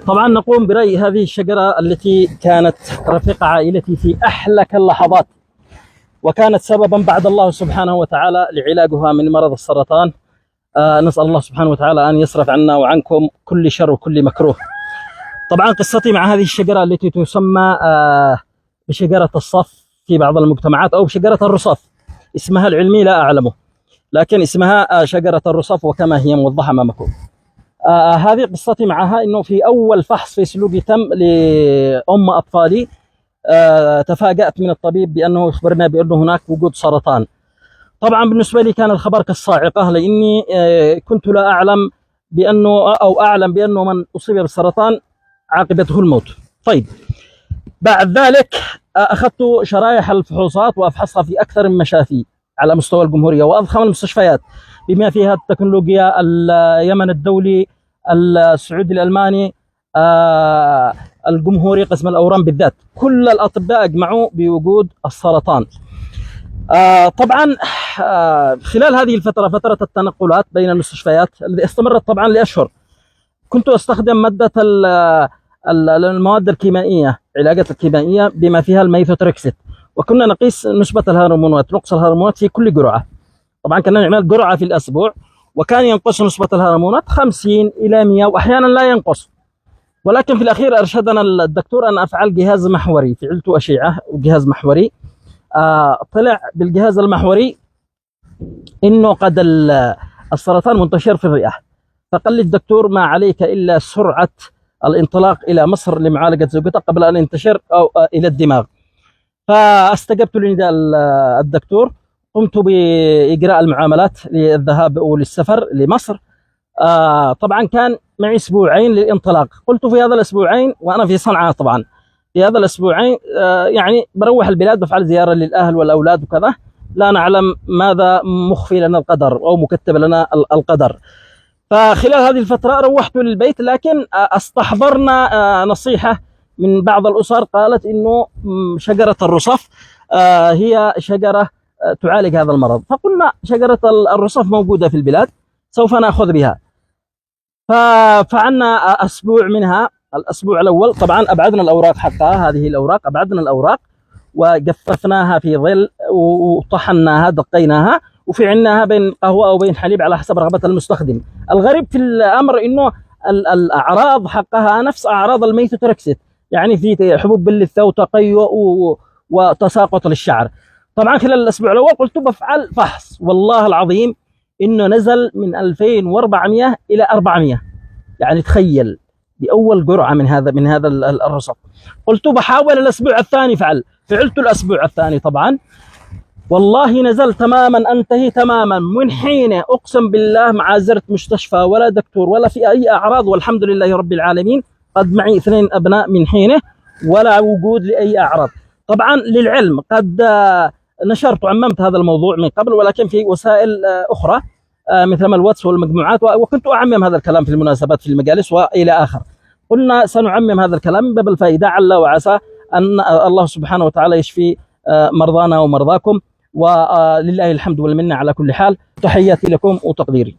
طبعا نقوم بري هذه الشجرة التي كانت رفيق عائلتي في أحلك اللحظات، وكانت سببا بعد الله سبحانه وتعالى لعلاجها من مرض السرطان. نسأل الله سبحانه وتعالى أن يصرف عنا وعنكم كل شر وكل مكروه. طبعا قصتي مع هذه الشجرة التي تسمى بشجرة الصف في بعض المجتمعات أو بشجرة الرصاف، اسمها العلمي لا أعلمه، لكن اسمها شجرة الرصاف وكما هي موضحة أمامكم. هذه قصتي معها، انه في اول فحص فيسيولوجي تم لام اطفالي تفاجأت من الطبيب بانه يخبرنا بانه هناك وجود سرطان. طبعا بالنسبه لي كان الخبر كالصاعقه، لاني كنت لا اعلم بانه او اعلم بانه من اصيب بالسرطان عاقبته الموت. طيب بعد ذلك اخذت شرائح الفحوصات وافحصها في اكثر من مشافي على مستوى الجمهوريه واضخم المستشفيات بما فيها التكنولوجيا، اليمن الدولي، السعودي الألماني، الجمهوري قسم الأورام بالذات. كل الأطباء أجمعوا بوجود السرطان. طبعا خلال هذه الفترة، فترة التنقلات بين المستشفيات التي استمرت طبعا لأشهر، كنت أستخدم مادة المواد الكيميائية، العلاجات الكيميائية بما فيها الميثوتريكسيت، وكنا نقيس نسبة الهرمونات، نقص الهرمونات في كل جرعة. طبعا كنا نعمل جرعة في الأسبوع، وكان ينقص نسبة الهرمونات 50 إلى 100 وأحيانا لا ينقص. ولكن في الأخير أرشدنا الدكتور أن أفعل جهاز محوري، فعلت أشعة وجهاز محوري. طلع بالجهاز المحوري إنه قد السرطان منتشر في الرئة، فقال لي الدكتور ما عليك إلا سرعة الانطلاق إلى مصر لمعالجة زوجتك قبل أن ينتشر أو إلى الدماغ. فاستجبت لنداء الدكتور، قمت بإجراء المعاملات للذهاب وللسفر لمصر. طبعا كان معي أسبوعين للانطلاق. قلت في هذا الأسبوعين وأنا في صنعاء، طبعا في هذا الأسبوعين يعني بروح البلاد، بفعل زيارة للأهل والأولاد وكذا، لا نعلم ماذا مخفي لنا القدر أو مكتب لنا القدر. فخلال هذه الفترة روحت للبيت، لكن استحضرنا نصيحة من بعض الأسر قالت إنه شجرة الرصف هي شجرة تعالج هذا المرض، فقلنا شجرة الرصف موجودة في البلاد، سوف نأخذ بها. ففعلنا أسبوع منها. الأسبوع الأول طبعا أبعدنا الأوراق حقها، هذه الأوراق أبعدنا الأوراق وجففناها في ظل وطحناها دقيناها وفعلناها بين قهوة أو بين حليب على حسب رغبة المستخدم. الغريب في الأمر إنه الأعراض حقها نفس أعراض الميثوتريكسيت، يعني في حبوب باللثة وتقيؤ وتساقط للشعر. طبعا خلال الأسبوع الأول قلت بفعل فحص، والله العظيم إنه نزل من 2400 إلى 400، يعني تخيل بأول جرعة من هذا الرصف. قلت بحاول الأسبوع الثاني، فعلت الأسبوع الثاني. طبعا والله نزل تماما، أنتهي تماما. من حين أقسم بالله ما زرت مستشفى ولا دكتور ولا في أي أعراض، والحمد لله رب العالمين. قد معي 2 أبناء من حينه ولا وجود لأي أعراض. طبعا للعلم قد نشرت وعممت هذا الموضوع من قبل، ولكن في وسائل أخرى مثل ما الواتس والمجموعات، وكنت أعمم هذا الكلام في المناسبات في المجالس وإلى آخر. قلنا سنعمم هذا الكلام من باب الفائدة، عل وعسى أن الله سبحانه وتعالى يشفي مرضانا ومرضاكم، ولله الحمد والمنة على كل حال. تحياتي لكم وتقديري.